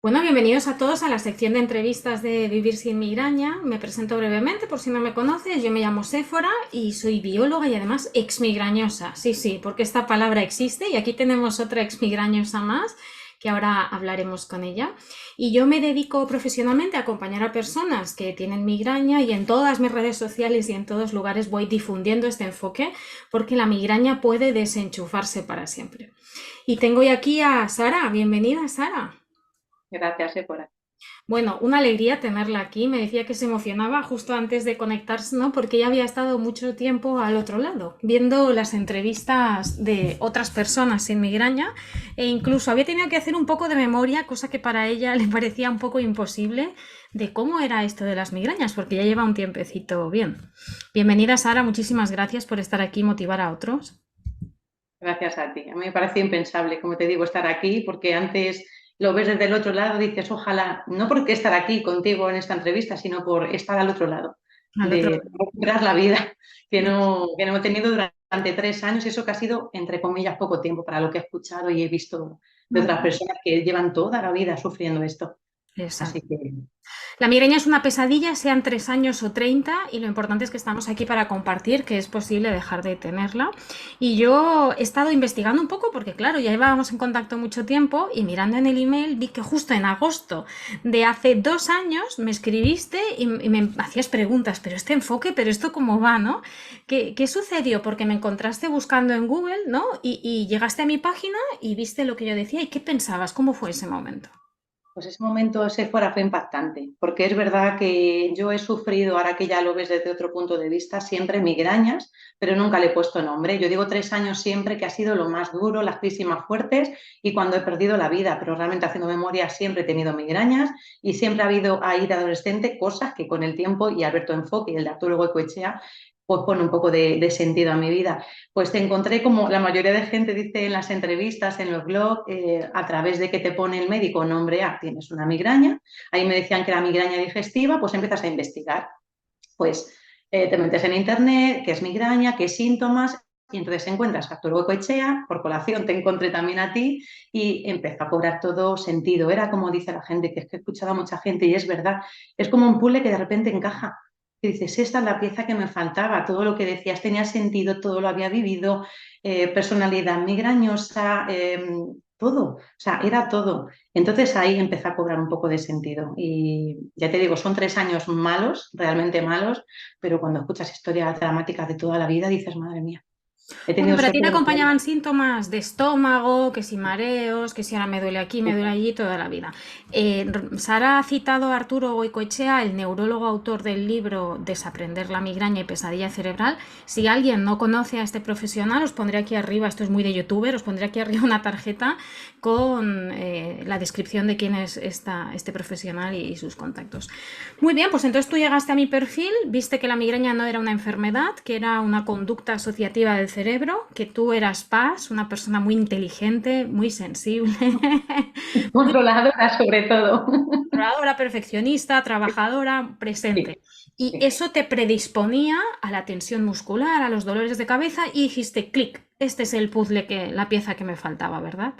Bueno, bienvenidos a todos a la sección de entrevistas de Vivir sin migraña. Me presento brevemente por si no me conoces. Yo me llamo Séfora y soy bióloga y además exmigrañosa. Sí, sí, porque esta palabra existe y aquí tenemos otra exmigrañosa más que ahora hablaremos con ella. Y yo me dedico profesionalmente a acompañar a personas que tienen migraña y en todas mis redes sociales y en todos lugares voy difundiendo este enfoque porque la migraña puede desenchufarse para siempre. Y tengo hoy aquí a Sara. Bienvenida, Sara. Gracias, Épora. Bueno, una alegría tenerla aquí. Me decía que se emocionaba justo antes de conectarse, ¿no? Porque ella había estado mucho tiempo al otro lado, viendo las entrevistas de otras personas sin migraña e incluso había tenido que hacer un poco de memoria, cosa que para ella le parecía un poco imposible, de cómo era esto de las migrañas, porque ya lleva un tiempecito bien. Bienvenida, Sara. Muchísimas gracias por estar aquí y motivar a otros. Gracias a ti. A mí me parece impensable, como te digo, estar aquí, porque antes lo ves desde el otro lado, dices, ojalá, no porque estar aquí contigo en esta entrevista, sino por estar al otro lado, Al otro de recuperar la vida que no he tenido durante 3 años, y eso que ha sido, entre comillas, poco tiempo para lo que he escuchado y he visto de otras lado. personas que llevan toda la vida sufriendo esto. Así Exacto. que La migraña es una pesadilla, sean 3 años o 30, y lo importante es que estamos aquí para compartir que es posible dejar de tenerla. Y yo he estado investigando un poco porque, claro, ya llevábamos en contacto mucho tiempo y mirando en el email vi que justo en agosto de hace 2 años me escribiste y me hacías preguntas, pero este enfoque, pero esto cómo va, ¿no? ¿Qué sucedió? Porque me encontraste buscando en Google, ¿no? Y llegaste a mi página y viste lo que yo decía y qué pensabas, cómo fue ese momento. pues ese momento, ese fuera fue impactante, porque es verdad que yo he sufrido, ahora que ya lo ves desde otro punto de vista, siempre migrañas, pero nunca le he puesto nombre. Yo digo 3 años siempre que ha sido lo más duro, las crisis más fuertes y cuando he perdido la vida, pero realmente haciendo memoria siempre he tenido migrañas y siempre ha habido ahí de adolescente cosas que con el tiempo y Alberto Enfoque y el de Arturo Goicoechea pues pone un poco de sentido a mi vida. Pues te encontré como la mayoría de gente dice en las entrevistas, en los blogs, a través de que te pone el médico nombre A, tienes una migraña. Ahí me decían que era migraña digestiva, pues empiezas a investigar. Pues te metes en internet, qué es migraña, qué síntomas, y entonces encuentras a Arturo Goicoechea, por colación te encontré también a ti y empezó a cobrar todo sentido. Era como dice la gente, que es que he escuchado a mucha gente y es verdad, es como un puzzle que de repente encaja. Y dices, esta es la pieza que me faltaba, todo lo que decías tenía sentido, todo lo había vivido, personalidad migrañosa, todo, o sea, era todo. Entonces ahí empezó a cobrar un poco de sentido. Y ya te digo, son 3 años malos, realmente malos, pero cuando escuchas historias dramáticas de toda la vida dices, madre mía, he Bueno, tenido pero a ti suerte te de no. acompañaban síntomas de estómago, que si mareos, que si ahora me duele aquí, me duele allí, toda la vida. Sara ha citado a Arturo Goicoechea, el neurólogo autor del libro Desaprender la migraña y pesadilla cerebral. Si alguien no conoce a este profesional, os pondré aquí arriba, esto es muy de youtuber, os pondré aquí arriba una tarjeta con la descripción de quién es este profesional y sus contactos. Muy bien, pues entonces tú llegaste a mi perfil, viste que la migraña no era una enfermedad, que era una conducta asociativa del cerebro, que tú eras Paz, una persona muy inteligente, muy sensible, muy Controladora sobre todo. controladora, perfeccionista, trabajadora, presente. Sí, Y sí. eso te predisponía a la tensión muscular, a los dolores de cabeza y dijiste, clic, este es el puzzle, la pieza que me faltaba, ¿verdad?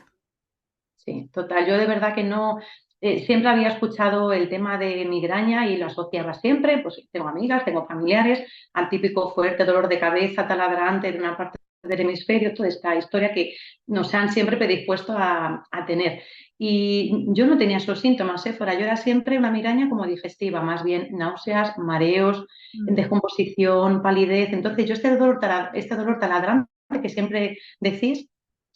Sí, total. Yo de verdad que no, siempre había escuchado el tema de migraña y lo asociaba siempre, pues tengo amigas, tengo familiares, al típico fuerte dolor de cabeza taladrante de una parte del hemisferio, toda esta historia que nos han siempre predispuesto a tener. Y yo no tenía esos síntomas, fuera, yo era siempre una migraña como digestiva, más bien náuseas, mareos, Mm. descomposición, palidez. Entonces yo este dolor taladrante que siempre decís,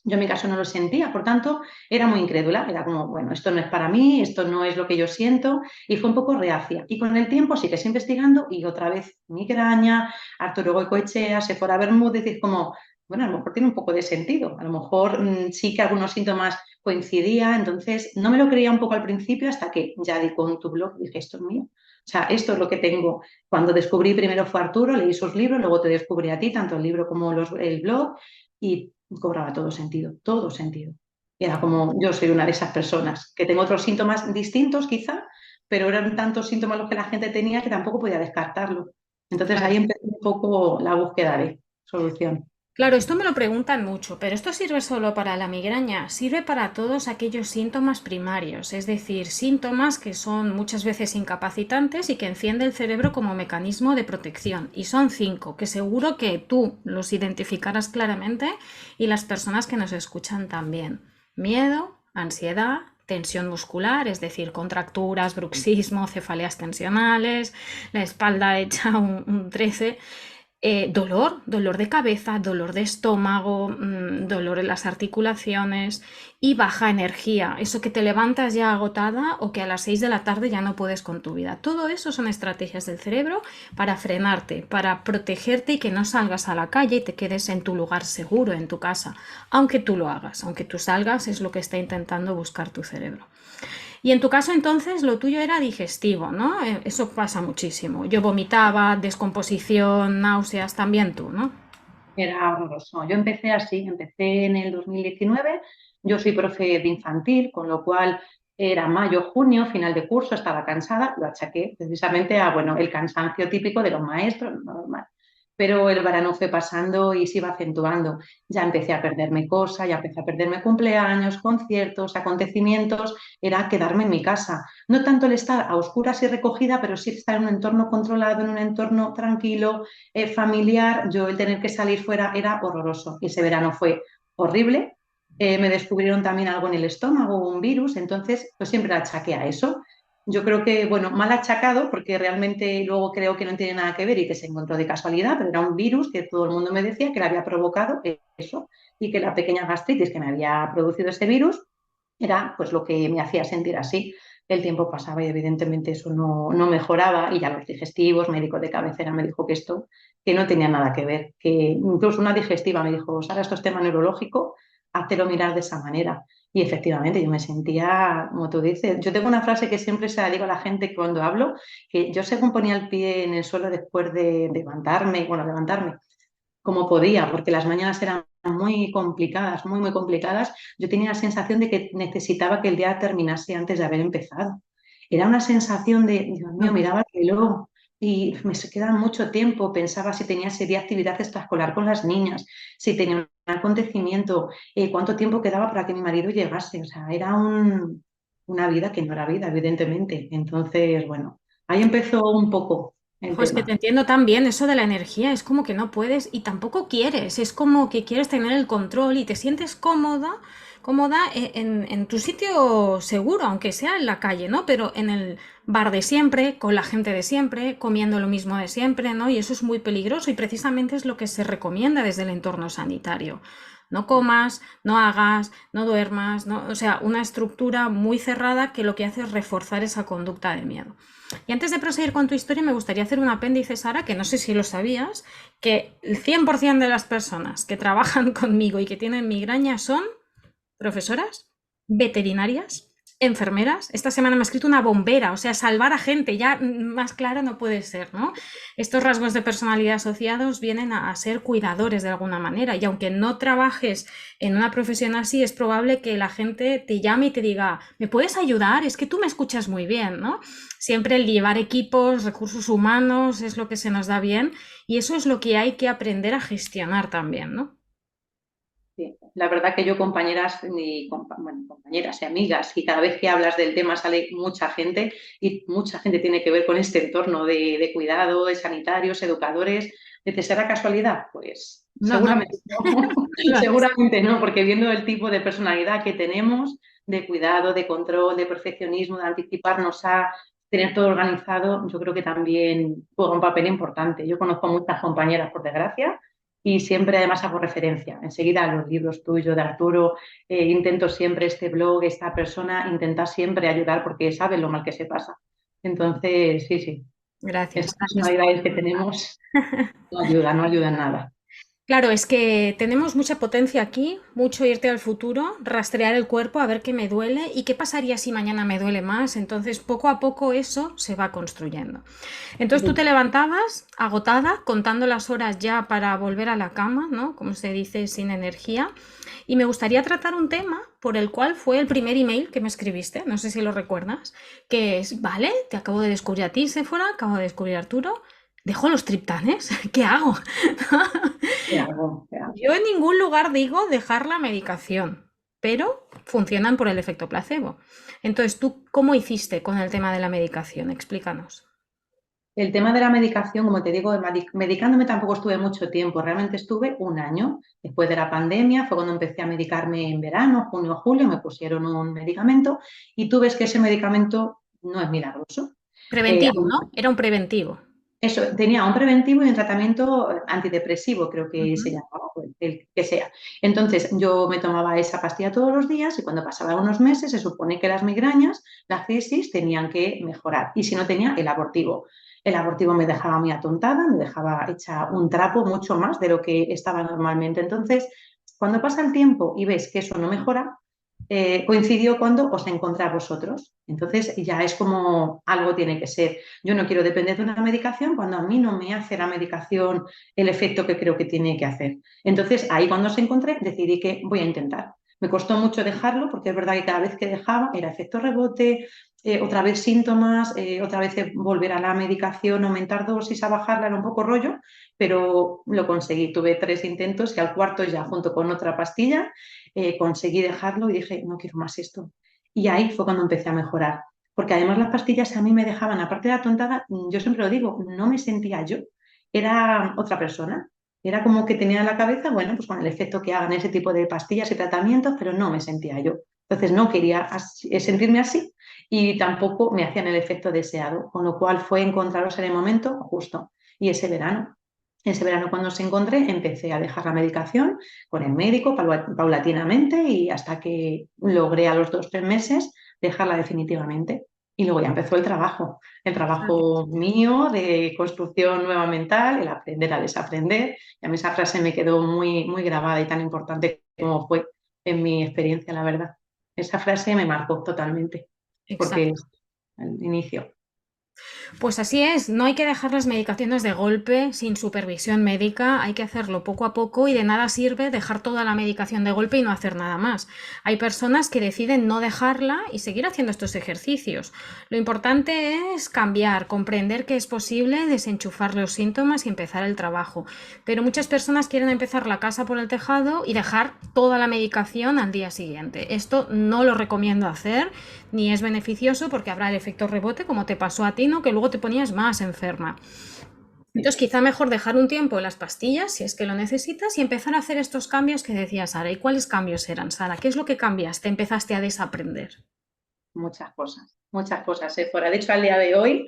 yo en mi caso no lo sentía, por tanto, era muy incrédula, era como, bueno, esto no es para mí, esto no es lo que yo siento, y fue un poco reacia. Y con el tiempo sigues investigando y otra vez migraña, Arturo Goicoechea, Sephora Bermúdez, y es como, bueno, a lo mejor tiene un poco de sentido, a lo mejor sí que algunos síntomas coincidían, entonces no me lo creía un poco al principio hasta que ya di con tu blog, dije, esto es mío. O sea, esto es lo que tengo. Cuando descubrí, primero fue Arturo, leí sus libros, luego te descubrí a ti, tanto el libro como el blog, y cobraba todo sentido, todo sentido. Y era como, yo soy una de esas personas, que tengo otros síntomas distintos quizá, pero eran tantos síntomas los que la gente tenía que tampoco podía descartarlo. Entonces Claro. ahí empezó un poco la búsqueda de solución. Claro, esto me lo preguntan mucho, pero esto sirve solo para la migraña, sirve para todos aquellos síntomas primarios, es decir, síntomas que son muchas veces incapacitantes y que enciende el cerebro como mecanismo de protección. Y son 5, que seguro que tú los identificarás claramente y las personas que nos escuchan también. Miedo, ansiedad, tensión muscular, es decir, contracturas, bruxismo, cefaleas tensionales, la espalda hecha un 13. Dolor de cabeza, dolor de estómago, dolor en las articulaciones y baja energía. Eso que te levantas ya agotada o que a las 6 de la tarde ya no puedes con tu vida. Todo eso son estrategias del cerebro para frenarte, para protegerte y que no salgas a la calle y te quedes en tu lugar seguro, en tu casa. Aunque tú lo hagas, aunque tú salgas, es lo que está intentando buscar tu cerebro. Y en tu caso entonces lo tuyo era digestivo, ¿no? Eso pasa muchísimo. Yo vomitaba, descomposición, náuseas, también tú, ¿no? Era horroroso. Yo empecé así, empecé en el 2019. Yo soy profe de infantil, con lo cual era mayo, junio, final de curso, estaba cansada, lo achaqué precisamente a, bueno, el cansancio típico de los maestros, normal. Pero el verano fue pasando y se iba acentuando. Ya empecé a perderme cosas, ya empecé a perderme cumpleaños, conciertos, acontecimientos, era quedarme en mi casa. No tanto el estar a oscuras y recogida, pero sí estar en un entorno controlado, en un entorno tranquilo, familiar. Yo el tener que salir fuera era horroroso. Ese verano fue horrible. Me descubrieron también algo en el estómago, un virus, entonces pues siempre achaqué a eso. Yo creo que, bueno, mal achacado, porque realmente luego creo que no tiene nada que ver y que se encontró de casualidad, pero era un virus que todo el mundo me decía que le había provocado eso y que la pequeña gastritis que me había producido ese virus era pues lo que me hacía sentir así. El tiempo pasaba y evidentemente eso no mejoraba y ya los digestivos, médico de cabecera me dijo que esto, que no tenía nada que ver, que incluso una digestiva me dijo, Sara, esto es tema neurológico, háztelo mirar de esa manera. Y efectivamente yo me sentía, como tú dices, yo tengo una frase que siempre se la digo a la gente cuando hablo, que yo según ponía el pie en el suelo después de levantarme, bueno, levantarme, como podía, porque las mañanas eran muy complicadas, muy complicadas. Yo tenía la sensación de que necesitaba que el día terminase antes de haber empezado. Era una sensación de, Dios mío, miraba el reloj y me se queda mucho tiempo. Pensaba si tenía ese día actividad extraescolar con las niñas, si tenía un acontecimiento, cuánto tiempo quedaba para que mi marido llegase. O sea, era una vida que no era vida, evidentemente. Entonces, bueno, ahí empezó un poco el Jo, es que te tema. entiendo tan bien eso de la energía, es como que no puedes y tampoco quieres, es como que quieres tener el control y te sientes cómoda en tu sitio seguro, aunque sea en la calle, ¿no? Pero en el bar de siempre, con la gente de siempre, comiendo lo mismo de siempre, ¿no? Y eso es muy peligroso y precisamente es lo que se recomienda desde el entorno sanitario. No comas, no hagas, no duermas, no, o sea, una estructura muy cerrada que lo que hace es reforzar esa conducta de miedo. Y antes de proseguir con tu historia, me gustaría hacer un apéndice, Sara, que no sé si lo sabías, que el 100% de las personas que trabajan conmigo y que tienen migraña son profesoras, veterinarias, enfermeras. Esta semana me ha escrito una bombera, o sea, salvar a gente, ya más claro no puede ser, ¿no? Estos rasgos de personalidad asociados vienen a ser cuidadores de alguna manera y aunque no trabajes en una profesión así, es probable que la gente te llame y te diga, ¿me puedes ayudar? Es que tú me escuchas muy bien, ¿no? Siempre el llevar equipos, recursos humanos es lo que se nos da bien y eso es lo que hay que aprender a gestionar también, ¿no? Sí, la verdad que yo bueno, compañeras y amigas, y cada vez que hablas del tema sale mucha gente y mucha gente tiene que ver con este entorno de cuidado, de sanitarios, educadores. ¿De será casualidad? Pues No, no, seguramente no, lo es. seguramente no, porque viendo el tipo de personalidad que tenemos, de cuidado, de control, de perfeccionismo, de anticiparnos a tener todo organizado, yo creo que también juega un papel importante. Yo conozco muchas compañeras, por desgracia, y siempre además hago referencia enseguida a los libros tuyos de Arturo. Intento siempre este blog, esta persona, intentar siempre ayudar porque sabe lo mal que se pasa. Entonces, sí, sí, Gracias, estas gracias. personalidades que tenemos no ayudan nada. Claro, es que tenemos mucha potencia aquí, mucho irte al futuro, rastrear el cuerpo, a ver qué me duele y qué pasaría si mañana me duele más. Entonces, poco a poco eso se va construyendo. Entonces, tú te levantabas agotada, contando las horas ya para volver a la cama, ¿no? Como se dice, sin energía. Y me gustaría tratar un tema por el cual fue el primer email que me escribiste, no sé si lo recuerdas, que es, vale, te acabo de descubrir a ti, Sephora, acabo de descubrir a Arturo. ¿dejo los triptanes? ¿Qué hago? ¿Qué hago? ¿Qué hago? Yo en ningún lugar digo dejar la medicación, pero funcionan por el efecto placebo. Entonces, ¿tú cómo hiciste con el tema de la medicación? Explícanos. El tema de la medicación, como te digo, medicándome tampoco estuve mucho tiempo, realmente estuve un año. Después de la pandemia fue cuando empecé a medicarme en verano, junio, julio, me pusieron un medicamento y tú ves que ese medicamento no es milagroso. Eh, Preventivo, ¿no? Era un preventivo. Eso, tenía un preventivo y un tratamiento antidepresivo, creo que se Ujú. llamaba, o el que sea. Entonces, yo me tomaba esa pastilla todos los días y cuando pasaban unos meses se supone que las migrañas, las crisis, tenían que mejorar. Y si no tenía el abortivo. El abortivo me dejaba muy atontada, me dejaba hecha un trapo mucho más de lo que estaba normalmente. Entonces, cuando pasa el tiempo y ves que eso no mejora, coincidió cuando os encontré a vosotros. Entonces, ya es como algo tiene que ser. Yo no quiero depender de una medicación cuando a mí no me hace la medicación el efecto que creo que tiene que hacer. Entonces, ahí cuando os encontré, decidí que voy a intentar. Me costó mucho dejarlo porque es verdad que cada vez que dejaba era efecto rebote, otra vez síntomas, otra vez volver a la medicación, aumentar dosis, a bajarla, era un poco rollo, pero lo conseguí. Tuve 3 intentos y al cuarto ya junto con otra pastilla conseguí dejarlo y dije, no quiero más esto. Y ahí fue cuando empecé a mejorar porque además las pastillas a mí me dejaban, aparte de la tontada, yo siempre lo digo, no me sentía yo, era otra persona. Era como que tenía en la cabeza, bueno, pues con el efecto que hagan ese tipo de pastillas y tratamientos, pero no me sentía yo. Entonces no quería sentirme así y tampoco me hacían el efecto deseado, con lo cual fue encontraros en el momento justo. Y ese verano cuando os encontré, empecé a dejar la medicación con el médico paulatinamente y hasta que logré a los 2 o 3 meses dejarla definitivamente. Y luego ya empezó el trabajo mío de construcción nueva mental, el aprender a desaprender. Y a mí esa frase me quedó muy, muy grabada y tan importante como fue en mi experiencia, la verdad. Esa frase me marcó totalmente, porque Exacto. es el inicio. Pues así es, no hay que dejar las medicaciones de golpe, sin supervisión médica, hay que hacerlo poco a poco y de nada sirve dejar toda la medicación de golpe y no hacer nada más. Hay personas que deciden no dejarla y seguir haciendo estos ejercicios. Lo importante es cambiar, comprender que es posible desenchufar los síntomas y empezar el trabajo. Pero muchas personas quieren empezar la casa por el tejado y dejar toda la medicación al día siguiente. Esto no lo recomiendo hacer ni es beneficioso porque habrá el efecto rebote como te pasó a ti, ¿no? Que luego te ponías más enferma. Sí. Entonces quizá mejor dejar un tiempo las pastillas si es que lo necesitas y empezar a hacer estos cambios que decía Sara. ¿Y cuáles cambios eran, Sara? ¿Qué es lo que cambiaste? Empezaste a desaprender. Muchas cosas, fuera. De hecho, al día de hoy,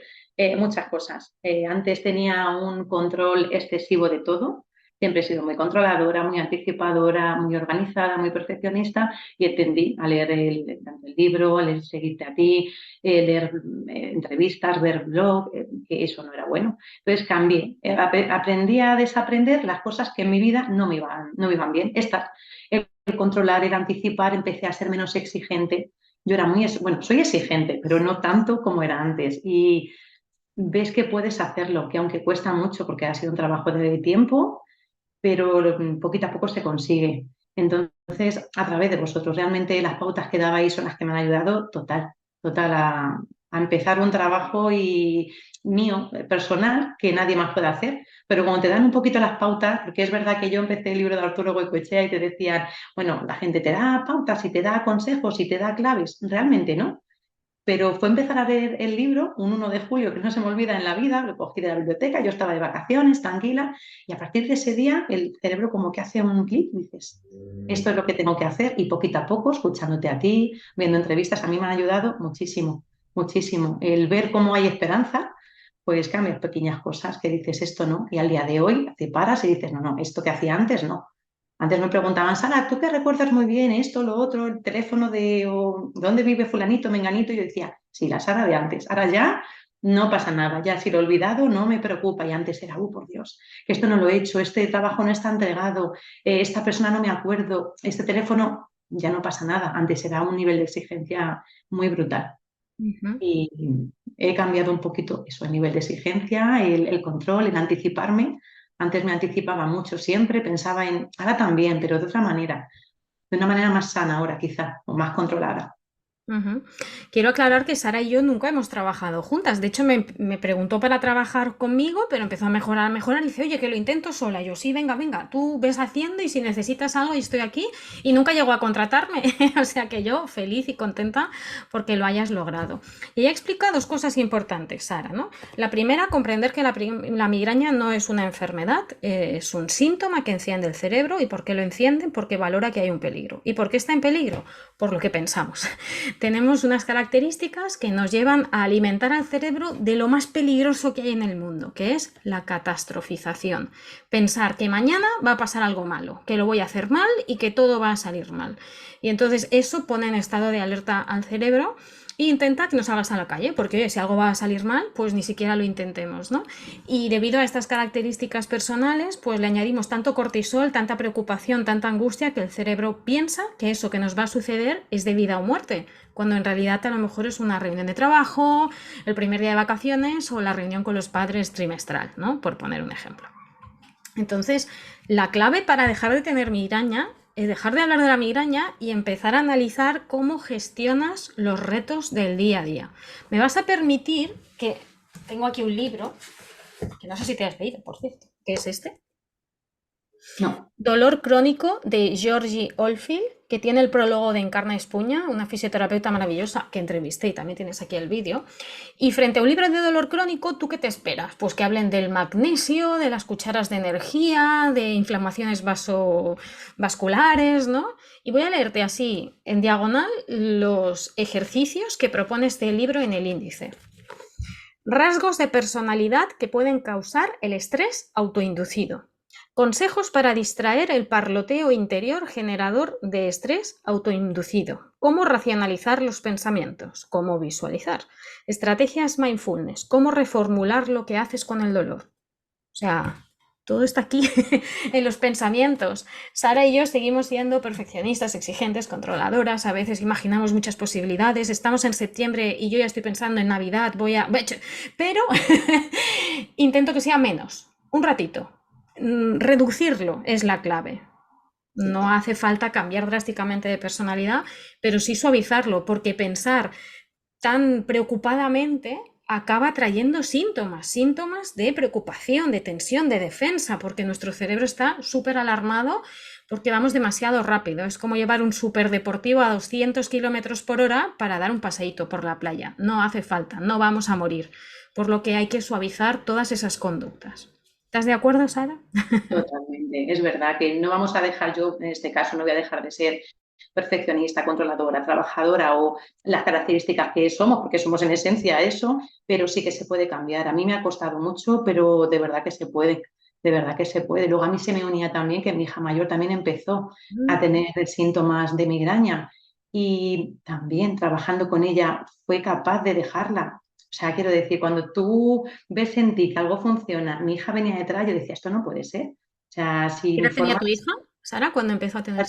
muchas cosas. Antes tenía un control excesivo de todo. Siempre he sido muy controladora, muy anticipadora, muy organizada, muy perfeccionista y tendí a leer tanto el libro, a leer Seguirte a ti, leer entrevistas, ver blog, que eso no era bueno. Entonces cambié, aprendí a desaprender las cosas que en mi vida no me iban bien. Estas, el controlar, el anticipar, empecé a ser menos exigente. Yo era bueno, soy exigente, pero no tanto como era antes. Y ves que puedes hacerlo, que aunque cuesta mucho, porque ha sido un trabajo de tiempo, pero poquito a poco se consigue. Entonces, a través de vosotros, realmente las pautas que dabais son las que me han ayudado total a empezar un trabajo mío, personal, que nadie más puede hacer. Pero como te dan un poquito las pautas, porque es verdad que yo empecé el libro de Arturo Goicoechea y te decían, bueno, la gente te da pautas y te da consejos y te da claves. Realmente no, pero fue empezar a leer el libro un 1 de julio, que no se me olvida en la vida, lo cogí de la biblioteca, yo estaba de vacaciones, tranquila, y a partir de ese día el cerebro como que hace un clic, dices, esto es lo que tengo que hacer, y poquito a poco, escuchándote a ti, viendo entrevistas, a mí me han ayudado muchísimo, muchísimo. El ver cómo hay esperanza, pues cambias pequeñas cosas que dices esto no, y al día de hoy te paras y dices, no, no, esto que hacía antes no. Antes me preguntaban, Sara, ¿tú qué recuerdas muy bien esto, lo otro, el teléfono o dónde vive fulanito, menganito? Y yo decía, sí, la Sara de antes. Ahora ya no pasa nada, ya si lo he olvidado no me preocupa. Y antes era, por Dios, que esto no lo he hecho, este trabajo no está entregado, esta persona no me acuerdo, este teléfono, ya no pasa nada. Antes era un nivel de exigencia muy brutal. Ujú. Y he cambiado un poquito eso, el nivel de exigencia, el control, el anticiparme. Antes me anticipaba mucho siempre, pensaba ahora también, pero de otra manera, de una manera más sana ahora quizá, o más controlada. Ujú. Quiero aclarar que Sara y yo nunca hemos trabajado juntas. De hecho, me preguntó para trabajar conmigo, pero empezó a mejorar y dice, oye, que lo intento sola. Yo, sí, venga, venga, tú ves haciendo y si necesitas algo, yo estoy aquí. Y nunca llegó a contratarme. O sea que yo feliz y contenta porque lo hayas logrado. Y ella explica dos cosas importantes, Sara, ¿no? La primera, comprender que la migraña no es una enfermedad, es un síntoma que enciende el cerebro. ¿Y por qué lo enciende? Porque valora que hay un peligro. ¿Y por qué está en peligro? Por lo que pensamos. Tenemos unas características que nos llevan a alimentar al cerebro de lo más peligroso que hay en el mundo, que es la catastrofización. Pensar que mañana va a pasar algo malo, que lo voy a hacer mal y que todo va a salir mal. Y entonces eso pone en estado de alerta al cerebro e intenta que no salgas a la calle, porque oye, si algo va a salir mal, pues ni siquiera lo intentemos, ¿no? Y debido a estas características personales, pues le añadimos tanto cortisol, tanta preocupación, tanta angustia, que el cerebro piensa que eso que nos va a suceder es de vida o muerte, cuando en realidad a lo mejor es una reunión de trabajo, el primer día de vacaciones o la reunión con los padres trimestral, ¿no? Por poner un ejemplo. Entonces, la clave para dejar de tener migraña es dejar de hablar de la migraña y empezar a analizar cómo gestionas los retos del día a día. Me vas a permitir que tengo aquí un libro, que no sé si te has leído, por cierto, que es este. No. Dolor crónico de Georgie Oldfield, que tiene el prólogo de Encarna Espuña, una fisioterapeuta maravillosa que entrevisté y también tienes aquí el vídeo. Y frente a un libro de dolor crónico, ¿tú qué te esperas? Pues que hablen del magnesio, de las cucharas de energía, de inflamaciones vasculares, ¿no? Y voy a leerte así, en diagonal, los ejercicios que propone este libro en el índice. Rasgos de personalidad que pueden causar el estrés autoinducido. Consejos para distraer el parloteo interior generador de estrés autoinducido. Cómo racionalizar los pensamientos. Cómo visualizar. Estrategias mindfulness. Cómo reformular lo que haces con el dolor. O sea, todo está aquí en los pensamientos. Sara y yo seguimos siendo perfeccionistas, exigentes, controladoras. A veces imaginamos muchas posibilidades. Estamos en septiembre y yo ya estoy pensando en Navidad. Pero intento que sea menos. Un ratito. Reducirlo es la clave. No hace falta cambiar drásticamente de personalidad, pero sí suavizarlo, porque pensar tan preocupadamente acaba trayendo síntomas de preocupación, de tensión, de defensa, porque nuestro cerebro está súper alarmado porque vamos demasiado rápido. Es como llevar un superdeportivo a 200 kilómetros por hora para dar un paseíto por la playa. No hace falta, no vamos a morir. Por lo que hay que suavizar todas esas conductas. ¿Estás de acuerdo, Sara? Totalmente. Es verdad que no vamos a dejar, yo en este caso no voy a dejar de ser perfeccionista, controladora, trabajadora o las características que somos, porque somos en esencia eso, pero sí que se puede cambiar. A mí me ha costado mucho, pero de verdad que se puede, de verdad que se puede. Luego a mí se me unía también que mi hija mayor también empezó a tener síntomas de migraña y también trabajando con ella fue capaz de dejarla. O sea, quiero decir, cuando tú ves en ti que algo funciona, mi hija venía detrás, yo decía, esto no puede ser. O sea, si ¿Qué mi edad tenía forma tu hija, Sara, cuando empezó a tener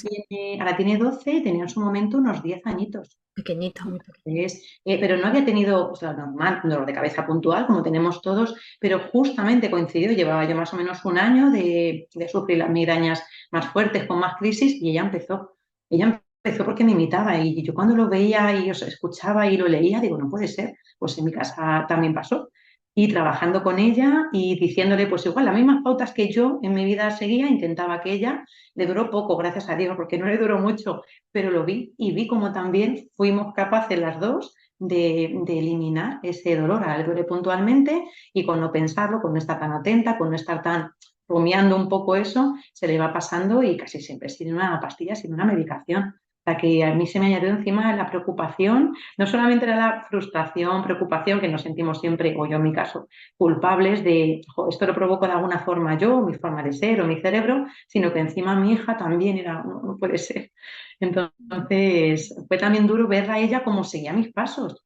ahora tiene 12 y tenía en su momento unos 10 añitos. pequeñita, muy pequeñita? Pero no había tenido, o sea, normal, dolor de cabeza puntual, como tenemos todos, pero justamente coincidió, llevaba yo más o menos un año de sufrir las migrañas más fuertes, con más crisis, y ella empezó. Ella empezó porque me imitaba y yo cuando lo veía y os escuchaba y lo leía, digo, no puede ser. Pues en mi casa también pasó. Y trabajando con ella y diciéndole, pues igual, las mismas pautas que yo en mi vida seguía, intentaba que ella, le duró poco, gracias a Dios, porque no le duró mucho, pero lo vi y vi como también fuimos capaces las dos de eliminar ese dolor. A él duele puntualmente y con no pensarlo, con no estar tan atenta, con no estar tan rumiando un poco eso, se le va pasando y casi siempre sin una pastilla, sin una medicación. O sea que a mí se me añadió encima la preocupación, no solamente era la frustración, preocupación que nos sentimos siempre, o yo en mi caso, culpables de esto lo provoco de alguna forma yo, mi forma de ser o mi cerebro, sino que encima mi hija también era, no, no puede ser. Entonces, fue también duro verla a ella cómo seguía mis pasos.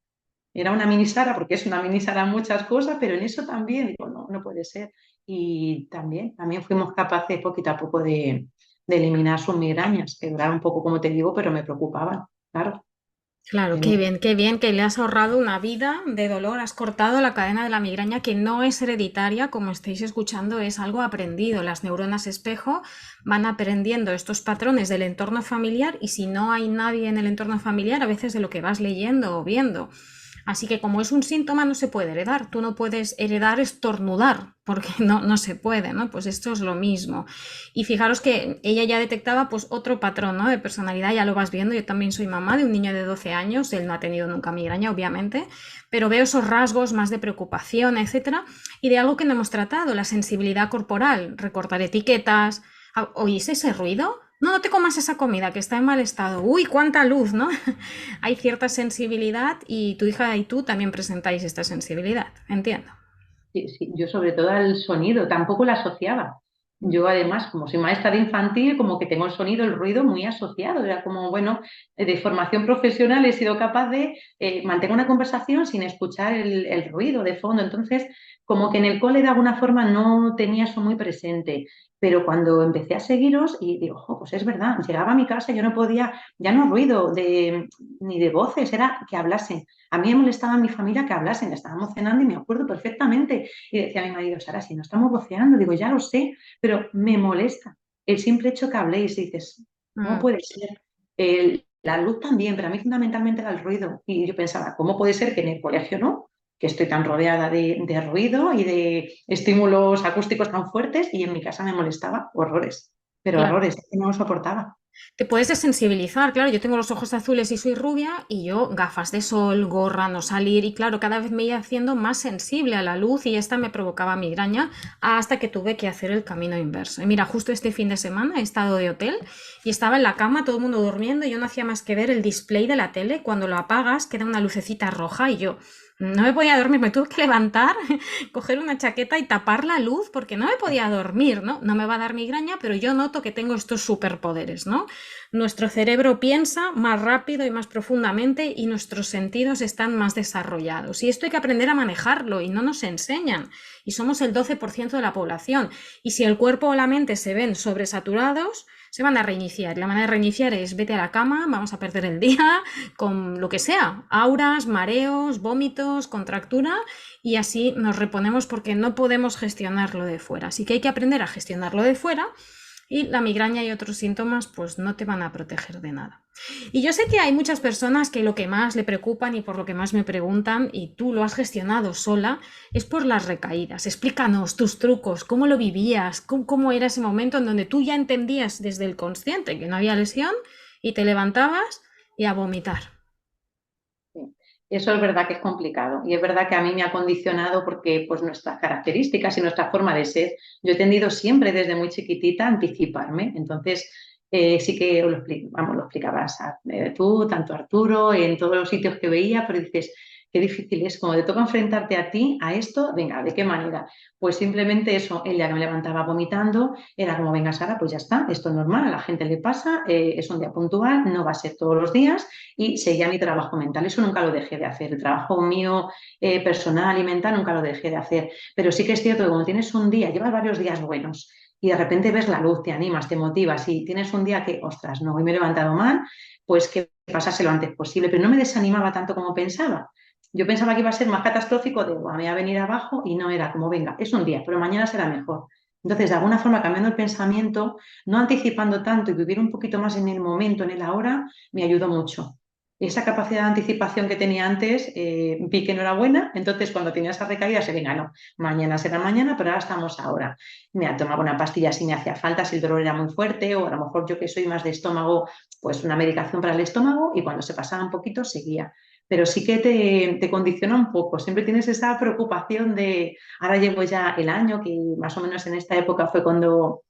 Era una mini Sara, porque es una mini Sara en muchas cosas, pero en eso también, digo, no, no puede ser. Y también fuimos capaces poquito a poco de eliminar sus migrañas, que duraron un poco, como te digo, pero me preocupaban, claro. Claro, qué bien que le has ahorrado una vida de dolor, has cortado la cadena de la migraña que no es hereditaria, como estáis escuchando, es algo aprendido. Las neuronas espejo van aprendiendo estos patrones del entorno familiar y si no hay nadie en el entorno familiar, a veces de lo que vas leyendo o viendo. Así que como es un síntoma no se puede heredar, tú no puedes heredar estornudar, porque no se puede, ¿no? Pues esto es lo mismo. Y fijaros que ella ya detectaba pues otro patrón, ¿no? De personalidad, ya lo vas viendo, yo también soy mamá de un niño de 12 años, él no ha tenido nunca migraña, obviamente, pero veo esos rasgos más de preocupación, etcétera, y de algo que no hemos tratado, la sensibilidad corporal, recortar etiquetas, ¿oís ese ruido? No, no te comas esa comida que está en mal estado. Uy, cuánta luz, ¿no? Hay cierta sensibilidad y tu hija y tú también presentáis esta sensibilidad, entiendo. Sí, sí, yo sobre todo al sonido, tampoco la asociaba. Yo además, como soy maestra de infantil, como que tengo el sonido, el ruido muy asociado. Era como, bueno, de formación profesional he sido capaz de mantener una conversación sin escuchar el ruido de fondo. Entonces, como que en el cole de alguna forma no tenía eso muy presente. Pero cuando empecé a seguiros y digo, "Jo, pues es verdad, llegaba a mi casa y yo no podía, ya no ruido ni de voces, era que hablasen. A mí me molestaba en mi familia que hablasen, estábamos cenando y me acuerdo perfectamente. Y decía a mi marido, Sara, si no estamos voceando, digo, ya lo sé, pero me molesta el simple hecho que habléis. Y dices, ¿cómo Mm, puede ser? La luz también, pero a mí fundamentalmente era el ruido. Y yo pensaba, ¿cómo puede ser que en el colegio no? Que estoy tan rodeada de ruido y de estímulos acústicos tan fuertes y en mi casa me molestaba horrores, pero claro. horrores, que no lo soportaba. Te puedes desensibilizar, claro, yo tengo los ojos azules y soy rubia y yo gafas de sol, gorra, no salir y claro, cada vez me iba haciendo más sensible a la luz y esta me provocaba migraña hasta que tuve que hacer el camino inverso. Y mira, justo este fin de semana he estado de hotel y estaba en la cama, todo el mundo durmiendo y yo no hacía más que ver el display de la tele, cuando lo apagas queda una lucecita roja y yo no me podía dormir, me tuve que levantar, coger una chaqueta y tapar la luz porque no me podía dormir, ¿no? No me va a dar migraña, pero yo noto que tengo estos superpoderes, ¿no? Nuestro cerebro piensa más rápido y más profundamente y nuestros sentidos están más desarrollados. Y esto hay que aprender a manejarlo y no nos enseñan. Y somos el 12% de la población. Y si el cuerpo o la mente se ven sobresaturados, se van a reiniciar. La manera de reiniciar es vete a la cama, vamos a perder el día con lo que sea, auras, mareos, vómitos, contractura y así nos reponemos porque no podemos gestionarlo de fuera. Así que hay que aprender a gestionarlo de fuera y la migraña y otros síntomas pues no te van a proteger de nada. Y yo sé que hay muchas personas que lo que más le preocupan y por lo que más me preguntan, y tú lo has gestionado sola, es por las recaídas. Explícanos tus trucos, cómo lo vivías, cómo era ese momento en donde tú ya entendías desde el consciente que no había lesión y te levantabas y a vomitar. Sí. Eso es verdad que es complicado y es verdad que a mí me ha condicionado porque pues nuestras características y nuestra forma de ser, yo he tendido siempre desde muy chiquitita a anticiparme, entonces sí que vamos, lo explicabas tú, tanto Arturo, en todos los sitios que veía, pero dices, qué difícil es, como te toca enfrentarte a ti, a esto, venga, ¿de qué manera? Pues simplemente eso, el día que me levantaba vomitando, era como, venga Sara, pues ya está, esto es normal, a la gente le pasa, es un día puntual, no va a ser todos los días y seguía mi trabajo mental. Eso nunca lo dejé de hacer. El trabajo mío personal y mental nunca lo dejé de hacer. Pero sí que es cierto que como tienes un día, llevas varios días buenos y de repente ves la luz, te animas, te motivas y tienes un día que, ostras, no, hoy me he levantado mal, pues que pasase lo antes posible. Pero no me desanimaba tanto como pensaba. Yo pensaba que iba a ser más catastrófico, de, me voy a venir abajo y no era como, venga, es un día, pero mañana será mejor. Entonces, de alguna forma, cambiando el pensamiento, no anticipando tanto y vivir un poquito más en el momento, en el ahora, me ayudó mucho. Esa capacidad de anticipación que tenía antes, vi que no era buena, entonces cuando tenía esa recaída se venga, no, mañana será mañana, pero ahora estamos ahora. Me tomaba una pastilla si me hacía falta, si el dolor era muy fuerte, o a lo mejor yo que soy más de estómago, pues una medicación para el estómago y cuando se pasaba un poquito seguía. Pero sí que te condiciona un poco, siempre tienes esa preocupación de, ahora llevo ya el año, que más o menos en esta época fue cuando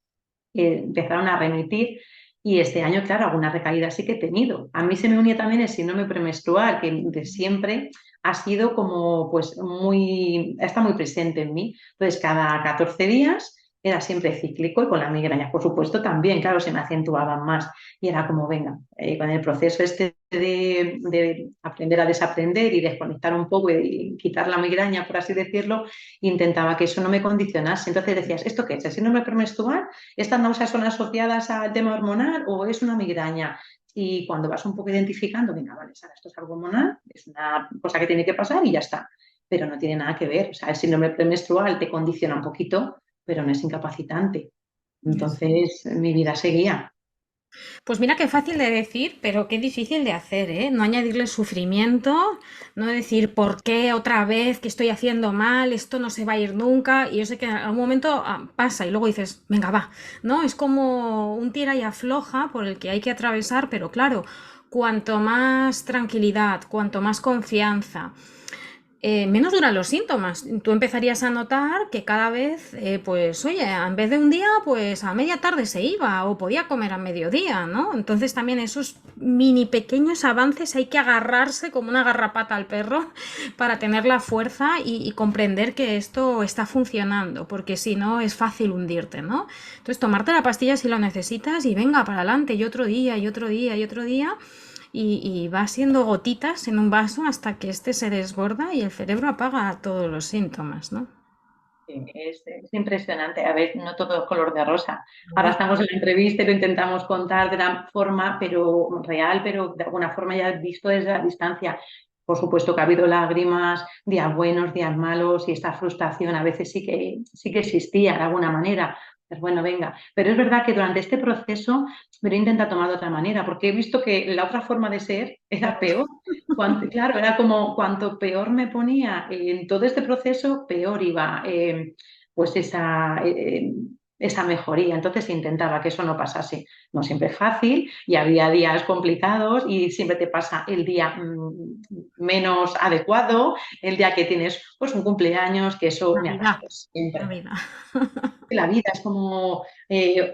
empezaron a remitir y este año, claro, alguna recaída sí que he tenido. A mí se me unía también el síndrome premenstrual, que de siempre ha sido como, pues, está muy presente en mí. Entonces, cada 14 días era siempre cíclico y con las migrañas, por supuesto, también, claro, se me acentuaban más. Y era como, venga, con el proceso este de aprender a desaprender y desconectar un poco y quitar la migraña, por así decirlo, intentaba que eso no me condicionase. Entonces decías, ¿esto qué es? ¿El síndrome premenstrual? ¿Estas náuseas son asociadas al tema hormonal o es una migraña? Y cuando vas un poco identificando, venga, vale, Sara, esto es algo hormonal, es una cosa que tiene que pasar y ya está. Pero no tiene nada que ver. O sea, el síndrome premenstrual te condiciona un poquito, pero no es incapacitante. Entonces, mi vida seguía. Pues mira qué fácil de decir, pero qué difícil de hacer, ¿eh? No añadirle sufrimiento, no decir por qué otra vez que estoy haciendo mal, esto no se va a ir nunca. Y yo sé que en algún momento pasa y luego dices, venga, va, ¿no? Es como un tira y afloja por el que hay que atravesar, pero claro, cuanto más tranquilidad, cuanto más confianza, menos duran los síntomas. Tú empezarías a notar que cada vez, pues oye, en vez de un día, pues a media tarde se iba o podía comer a mediodía, ¿no? Entonces también esos mini pequeños avances hay que agarrarse como una garrapata al perro para tener la fuerza y comprender que esto está funcionando, porque si no es fácil hundirte, ¿no? Entonces tomarte la pastilla si lo necesitas y venga para adelante y otro día y otro día y otro día y va siendo gotitas en un vaso hasta que este se desborda y el cerebro apaga todos los síntomas, ¿no? Sí, es impresionante. A ver, no todo es color de rosa. Ahora No, estamos en la entrevista y lo intentamos contar de la forma, pero real, pero de alguna forma ya visto desde la distancia. Por supuesto que ha habido lágrimas, días buenos, días malos y esta frustración a veces sí que existía de alguna manera. Pues bueno, venga. Pero es verdad que durante este proceso me lo he intentado tomar de otra manera, porque he visto que la otra forma de ser era peor. Claro, era como cuanto peor me ponía en todo este proceso, peor iba pues esa mejoría. Entonces intentaba que eso no pasase. No siempre es fácil y había días complicados y siempre te pasa el día menos adecuado, el día que tienes pues un cumpleaños, que eso me ha Navidad, pasado siempre. Navidad. La vida es como,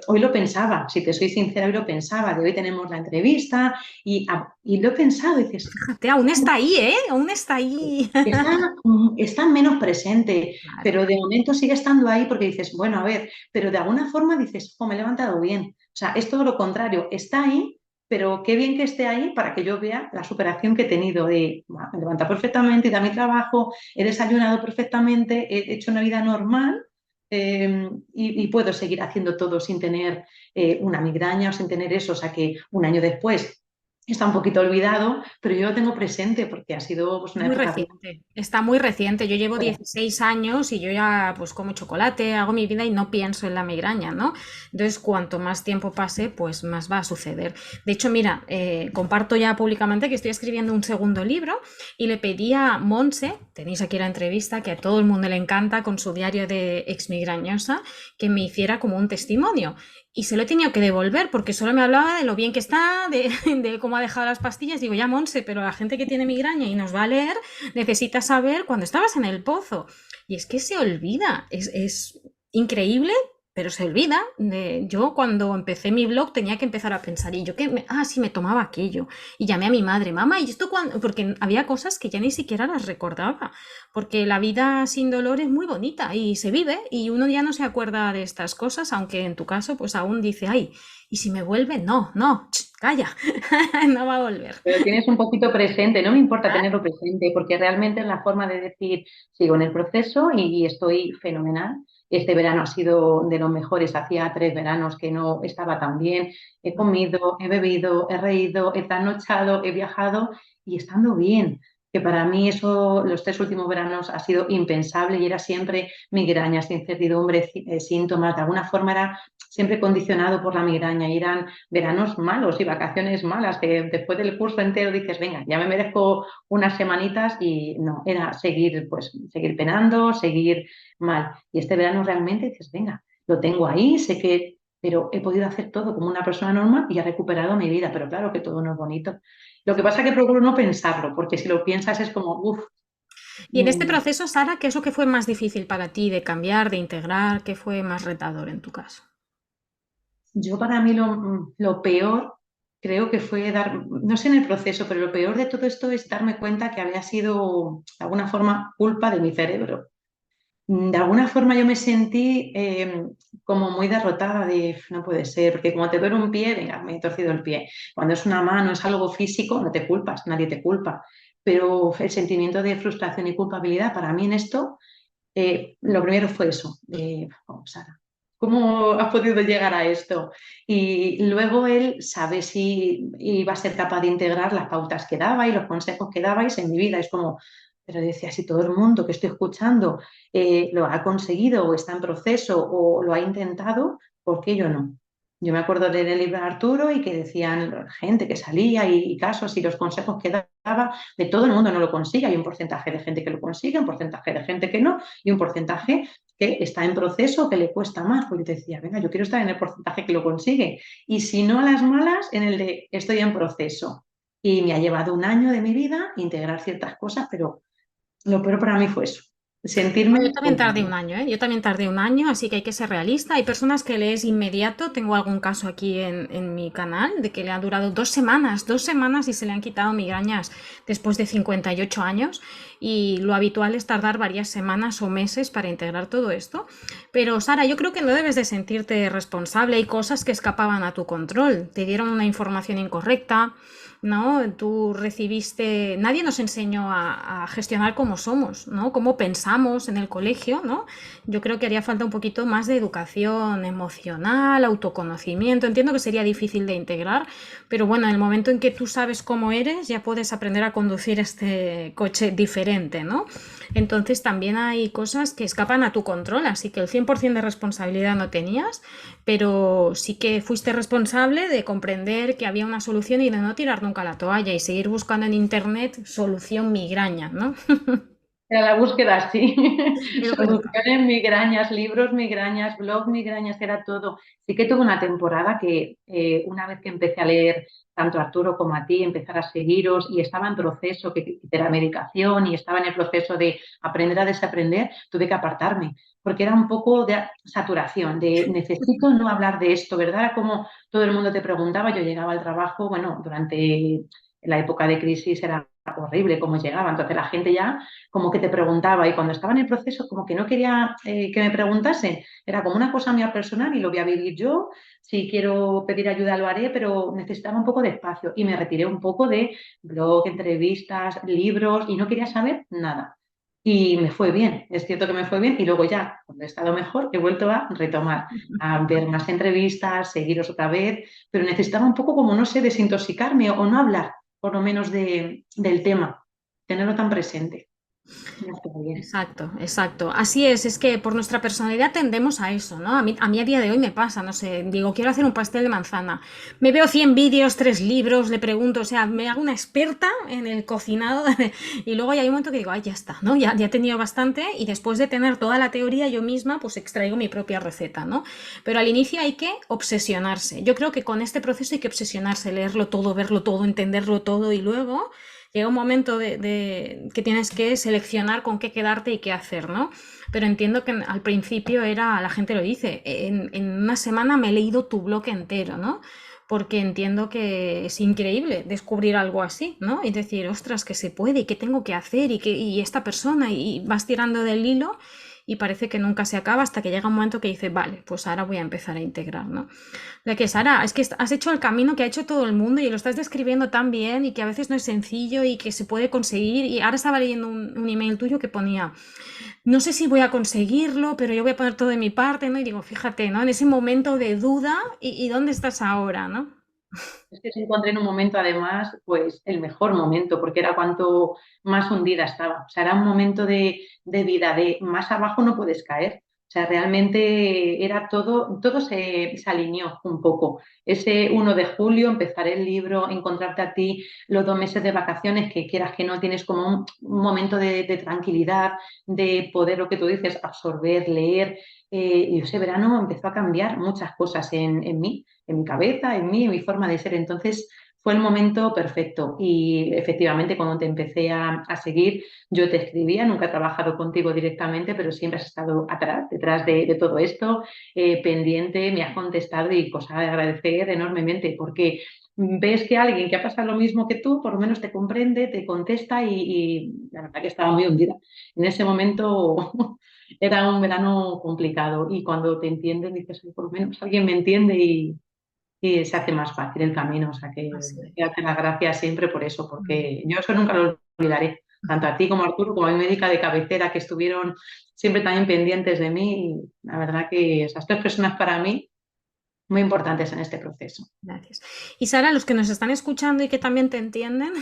hoy lo pensaba, si te soy sincera, hoy lo pensaba, de hoy tenemos la entrevista y lo he pensado y dices, Fíjate, aún está ahí, ¿eh? Aún está ahí. está menos presente, Claro. pero de momento sigue estando ahí porque dices, bueno, a ver, pero de alguna forma dices, oh, me he levantado bien. O sea, es todo lo contrario, está ahí, pero qué bien que esté ahí para que yo vea la superación que he tenido de, "Buah, me he levantado perfectamente, he ido a mi trabajo, he desayunado perfectamente, he hecho una vida normal y puedo seguir haciendo todo sin tener una migraña o sin tener eso. O sea que un año después está un poquito olvidado, pero yo lo tengo presente porque ha sido pues, una Muy época. reciente, está muy reciente. Yo llevo Bueno, 16 años y yo ya pues como chocolate, hago mi vida y no pienso en la migraña, ¿no? Entonces, cuanto más tiempo pase, pues más va a suceder. De hecho, mira, comparto ya públicamente que estoy escribiendo un segundo libro y le pedí a Monse, tenéis aquí la entrevista, que a todo el mundo le encanta con su diario de exmigrañosa, que me hiciera como un testimonio. Y se lo he tenido que devolver porque solo me hablaba de lo bien que está, de cómo ha dejado las pastillas. Digo, ya, Monse, pero la gente que tiene migraña y nos va a leer necesita saber cuando estabas en el pozo. Y es que se olvida. Es increíble, pero se olvida. Yo cuando empecé mi blog tenía que empezar a pensar, y yo que, sí, me tomaba aquello. Y llamé a mi madre, mamá, ¿y esto cuándo? Porque había cosas que ya ni siquiera las recordaba. Porque la vida sin dolor es muy bonita y se vive y uno ya no se acuerda de estas cosas, aunque en tu caso pues aún dice, ay, ¿y si me vuelve? No, no, calla, no va a volver. pero tienes un poquito presente, no me importa tenerlo presente, porque realmente es la forma de decir, sigo en el proceso y estoy fenomenal. Este verano ha sido de los mejores, hacía 3 veranos que no estaba tan bien. He comido, he bebido, he reído, he trasnochado, he viajado y estando bien. Que para mí eso, los 3 últimos veranos ha sido impensable y era siempre migrañas, incertidumbre, síntomas. De alguna forma era siempre condicionado por la migraña y eran veranos malos y vacaciones malas, que después del curso entero dices, venga, ya me merezco unas semanitas y no, era seguir, pues, seguir penando, seguir mal. Y este verano realmente dices, venga, lo tengo ahí, sé que, pero he podido hacer todo como una persona normal y he recuperado mi vida, pero claro que todo no es bonito. Lo que pasa es que procuro no pensarlo, porque si lo piensas es como, uff, Y en este proceso, Sara, ¿qué es lo que fue más difícil para ti de cambiar, de integrar? ¿Qué fue más retador en tu caso? yo para mí lo peor creo que fue dar, no sé en el proceso, pero lo peor de todo esto es darme cuenta que había sido de alguna forma culpa de mi cerebro. de alguna forma yo me sentí como muy derrotada de no puede ser, porque como te duele un pie, venga, me he torcido el pie. Cuando es una mano, es algo físico, no te culpas, nadie te culpa. Pero el sentimiento de frustración y culpabilidad para mí en esto, lo primero fue eso, de, oh, Sara, ¿cómo has podido llegar a esto? Y luego él sabe si iba a ser capaz de integrar las pautas que daba y los consejos que dabais en mi vida. Es como, pero decía, si todo el mundo que estoy escuchando lo ha conseguido o está en proceso o lo ha intentado, ¿por qué yo no? Yo me acuerdo de leer el libro de Arturo y que decían gente que salía y casos y los consejos que daba, de todo el mundo no lo consigue. Hay un porcentaje de gente que lo consigue, un porcentaje de gente que no y un porcentaje que está en proceso, que le cuesta más. Porque te decía, venga, yo quiero estar en el porcentaje que lo consigue. Y si no a las malas, en el de estoy en proceso. Y me ha llevado un año de mi vida integrar ciertas cosas, pero lo peor para mí fue eso, sentirme Bueno, yo también tardé un culpable. año, ¿eh? Yo también tardé un año, así que hay que ser realista. Hay personas que le es inmediato. Tengo algún caso aquí en mi canal de que le ha durado 2 semanas y se le han quitado migrañas después de 58 años. Y lo habitual es tardar varias semanas o meses para integrar todo esto. Pero Sara, yo creo que no debes de sentirte responsable. Hay cosas que escapaban a tu control. Te dieron una información incorrecta, ¿no? Tú recibiste, nadie nos enseñó a gestionar cómo somos, ¿no? Cómo pensamos en el colegio, ¿no? Yo creo que haría falta un poquito más de educación emocional, autoconocimiento. Entiendo que sería difícil de integrar, pero bueno, en el momento en que tú sabes cómo eres, ya puedes aprender a conducir este coche diferente, ¿no? Entonces también hay cosas que escapan a tu control, así que el 100% de responsabilidad no tenías, pero sí que fuiste responsable de comprender que había una solución y de no tirar nunca la toalla y seguir buscando en internet solución migraña, ¿no? Era la búsqueda, sí. Exacto. Soluciones, migrañas, libros, migrañas, blog, migrañas, era todo. Sí que tuve una temporada que una vez que empecé a leer tanto a Arturo como a ti, empezar a seguiros y estaba en proceso de la medicación y estaba en el proceso de aprender a desaprender, tuve que apartarme porque era un poco de saturación, de necesito no hablar de esto, ¿verdad? Era como todo el mundo te preguntaba, yo llegaba al trabajo, bueno, durante la época de crisis era horrible cómo llegaba, entonces la gente ya como que te preguntaba y cuando estaba en el proceso como que no quería que me preguntase, era como una cosa mía personal y lo voy a vivir yo, si quiero pedir ayuda lo haré, pero necesitaba un poco de espacio y me retiré un poco de blog, entrevistas, libros y no quería saber nada. Y me fue bien, es cierto que me fue bien y luego ya, cuando he estado mejor, he vuelto a retomar, a ver más entrevistas, seguiros otra vez, pero necesitaba un poco como, no sé, desintoxicarme o no hablar, por lo menos del tema, tenerlo tan presente. Ya está bien. Exacto, exacto. Así es que por nuestra personalidad tendemos a eso, ¿no? A mí a día de hoy me pasa, no sé, digo, quiero hacer un pastel de manzana. Me veo 100 vídeos, 3 libros, le pregunto, o sea, me hago una experta en el cocinado y luego ya hay un momento que digo, ay, ya está, ¿no? Ya he tenido bastante y después de tener toda la teoría yo misma, pues extraigo mi propia receta, ¿no? Pero al inicio hay que obsesionarse. Yo creo que con este proceso hay que obsesionarse, leerlo todo, verlo todo, entenderlo todo y luego llega un momento que tienes que seleccionar con qué quedarte y qué hacer, ¿no? Pero entiendo que al principio era, la gente lo dice, en una semana me he leído tu blog entero, ¿no? Porque entiendo que es increíble descubrir algo así, ¿no? Y decir, ostras, que se puede y qué tengo que hacer y esta persona y vas tirando del hilo y parece que nunca se acaba hasta que llega un momento que dice, vale, pues ahora voy a empezar a integrar, ¿no? De que Sara, es que has hecho el camino que ha hecho todo el mundo y lo estás describiendo tan bien y que a veces no es sencillo y que se puede conseguir. Y ahora estaba leyendo un email tuyo que ponía, no sé si voy a conseguirlo, pero yo voy a poner todo de mi parte, ¿no? Y digo, fíjate, ¿no? En ese momento de duda y dónde estás ahora, ¿no? Es que se encontré en un momento, además, pues el mejor momento, porque era cuanto más hundida estaba. O sea, era un momento de vida, de más abajo no puedes caer. O sea, realmente era todo se alineó un poco. Ese 1 de julio, empezar el libro, encontrarte a ti los 2 meses de vacaciones, que quieras que no, tienes como un momento de tranquilidad, de poder, lo que tú dices, absorber, leer. Y ese verano empezó a cambiar muchas cosas en mí, en mi cabeza, en mí, en mi forma de ser. Entonces fue el momento perfecto y efectivamente cuando te empecé a seguir, yo te escribía, nunca he trabajado contigo directamente, pero siempre has estado atrás, detrás de todo esto, pendiente, me has contestado y cosa de agradecer enormemente porque ves que alguien que ha pasado lo mismo que tú, por lo menos te comprende, te contesta y la verdad que estaba muy hundida. En ese momento Era un verano complicado y cuando te entienden dices, "Ay, por lo menos alguien me entiende y se hace más fácil el camino". O sea que Así es. darte las gracias siempre por eso, Mm. porque yo eso nunca lo olvidaré. Tanto a ti como a Arturo, como a mi médica de cabecera, que estuvieron siempre también pendientes de mí. Y la verdad que esas tres personas para mí muy importantes en este proceso. Gracias. Y Sara, los que nos están escuchando y que también te entienden,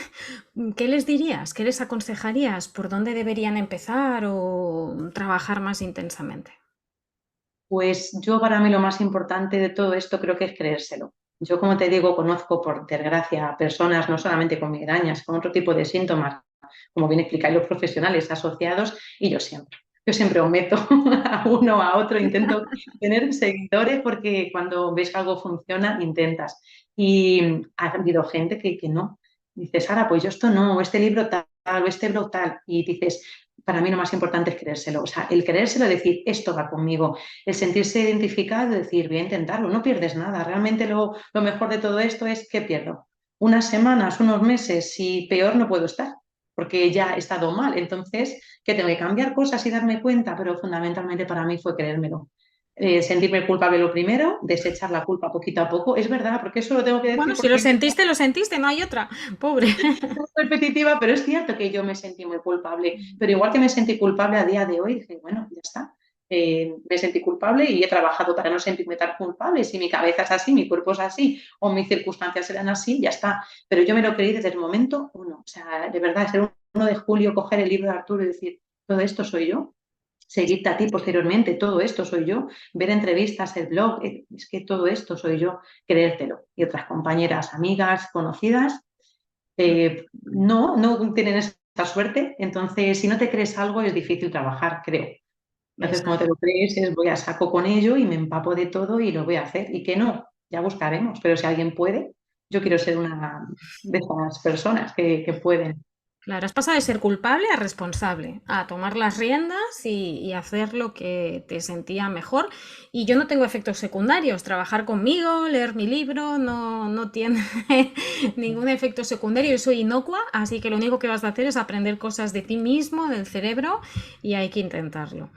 ¿qué les dirías? ¿Qué les aconsejarías? ¿Por dónde deberían empezar o trabajar más intensamente? Pues yo para mí lo más importante de todo esto creo que es creérselo. Yo, como te digo, conozco por desgracia a personas no solamente con migrañas, con otro tipo de síntomas, como bien explicáis los profesionales asociados, y yo siempre os meto a uno a otro, intento tener seguidores porque cuando ves que algo funciona, intentas. Y ha habido gente que no. Dices, Sara, pues yo esto no, o este libro tal, o este blog tal, y dices, para mí lo más importante es creérselo. O sea, el creérselo, decir, esto va conmigo, el sentirse identificado, decir, voy a intentarlo, no pierdes nada. Realmente lo mejor de todo esto es que pierdo unas semanas, unos meses, si peor no puedo estar, porque ya he estado mal. Entonces, que tengo que cambiar cosas y darme cuenta, pero fundamentalmente para mí fue creérmelo. Sentirme culpable lo primero, desechar la culpa poquito a poco. Es verdad, porque eso lo tengo que Bueno, decir si porque lo sentiste, no hay otra. Pobre. repetitiva, pero es cierto que yo me sentí muy culpable. Pero igual que me sentí culpable a día de hoy, dije, bueno, ya está. Me sentí culpable y he trabajado para no sentirme tan culpable. Si mi cabeza es así, mi cuerpo es así o mis circunstancias eran así, ya está. Pero yo me lo creí desde el momento uno. O sea, de verdad, ser 1 de julio, coger el libro de Arturo y decir, todo esto soy yo. Seguirte a ti posteriormente, todo esto soy yo. Ver entrevistas, el blog, es que todo esto soy yo. Creértelo. Y otras compañeras, amigas, conocidas no tienen esa suerte. Entonces, si no te crees algo, es difícil trabajar, creo. Entonces, como te Exacto. lo crees, es voy a saco con ello y me empapo de todo y lo voy a hacer. Y que no, ya buscaremos. Pero si alguien puede, yo quiero ser una de esas personas que pueden. Claro, has pasado de ser culpable a responsable, a tomar las riendas y hacer lo que te sentía mejor. Y yo no tengo efectos secundarios. Trabajar conmigo, leer mi libro, no tiene ningún efecto secundario. Yo soy inocua, así que lo único que vas a hacer es aprender cosas de ti mismo, del cerebro, y hay que intentarlo.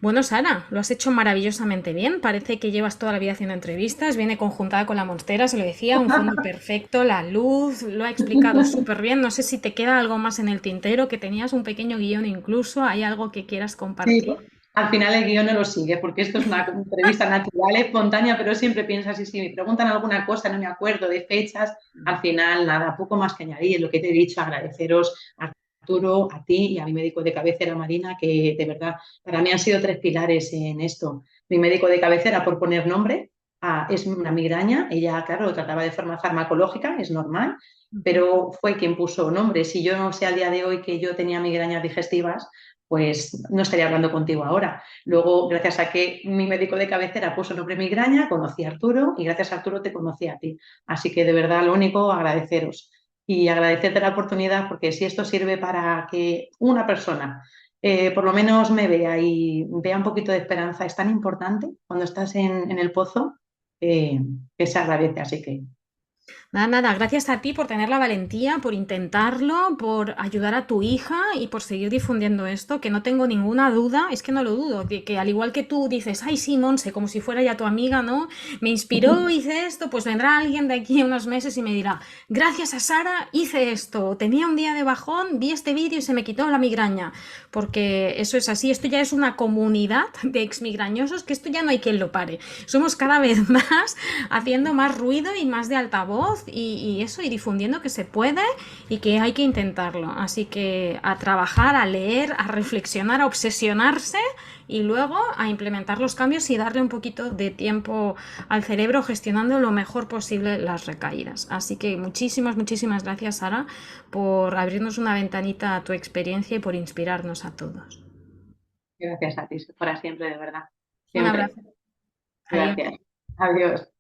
Bueno, Sara, lo has hecho maravillosamente bien. Parece que llevas toda la vida haciendo entrevistas. Viene conjuntada con la monstera, se lo decía, un fondo perfecto, la luz, lo ha explicado súper bien. No sé si te queda algo más en el tintero, que tenías un pequeño guión incluso. ¿Hay algo que quieras Sí, compartir? al final el guión no lo sigue, porque esto es una entrevista natural, espontánea, pero siempre piensas, y si me preguntan alguna cosa, no me acuerdo de fechas, al final nada, poco más que añadir. Lo que te he dicho, agradeceros a Arturo, a ti y a mi médico de cabecera, Marina, que de verdad para mí han sido tres pilares en esto. Mi médico de cabecera, por poner nombre, es una migraña, ella, claro, lo trataba de forma farmacológica, es normal, pero fue quien puso nombre. Si yo no sé al día de hoy que yo tenía migrañas digestivas, pues no estaría hablando contigo ahora. Luego, gracias a que mi médico de cabecera puso nombre migraña, conocí a Arturo y gracias a Arturo te conocí a ti. Así que de verdad lo único, agradeceros y agradecerte la oportunidad, porque si esto sirve para que una persona por lo menos me vea y vea un poquito de esperanza, es tan importante cuando estás en el pozo que se agradece. Así que Nada, nada, gracias a ti por tener la valentía, por intentarlo, por ayudar a tu hija y por seguir difundiendo esto, que no tengo ninguna duda, es que no lo dudo, que al igual que tú dices, ay, sí, Monse, como si fuera ya tu amiga, ¿no? Me inspiró, hice esto, pues vendrá alguien de aquí a unos meses y me dirá, gracias a Sara hice esto, tenía un día de bajón, vi este vídeo y se me quitó la migraña, porque eso es así, esto ya es una comunidad de exmigrañosos, que esto ya no hay quien lo pare, somos cada vez más haciendo más ruido y más de altavoz y eso, y difundiendo que se puede y que hay que intentarlo. Así que a trabajar, a leer, a reflexionar, a obsesionarse y luego a implementar los cambios y darle un poquito de tiempo al cerebro gestionando lo mejor posible las recaídas. Así que muchísimas, muchísimas gracias, Sara, por abrirnos una ventanita a tu experiencia y por inspirarnos a todos. gracias a ti, para siempre, de verdad. Un Siempre. abrazo. Adiós. Gracias. Adiós.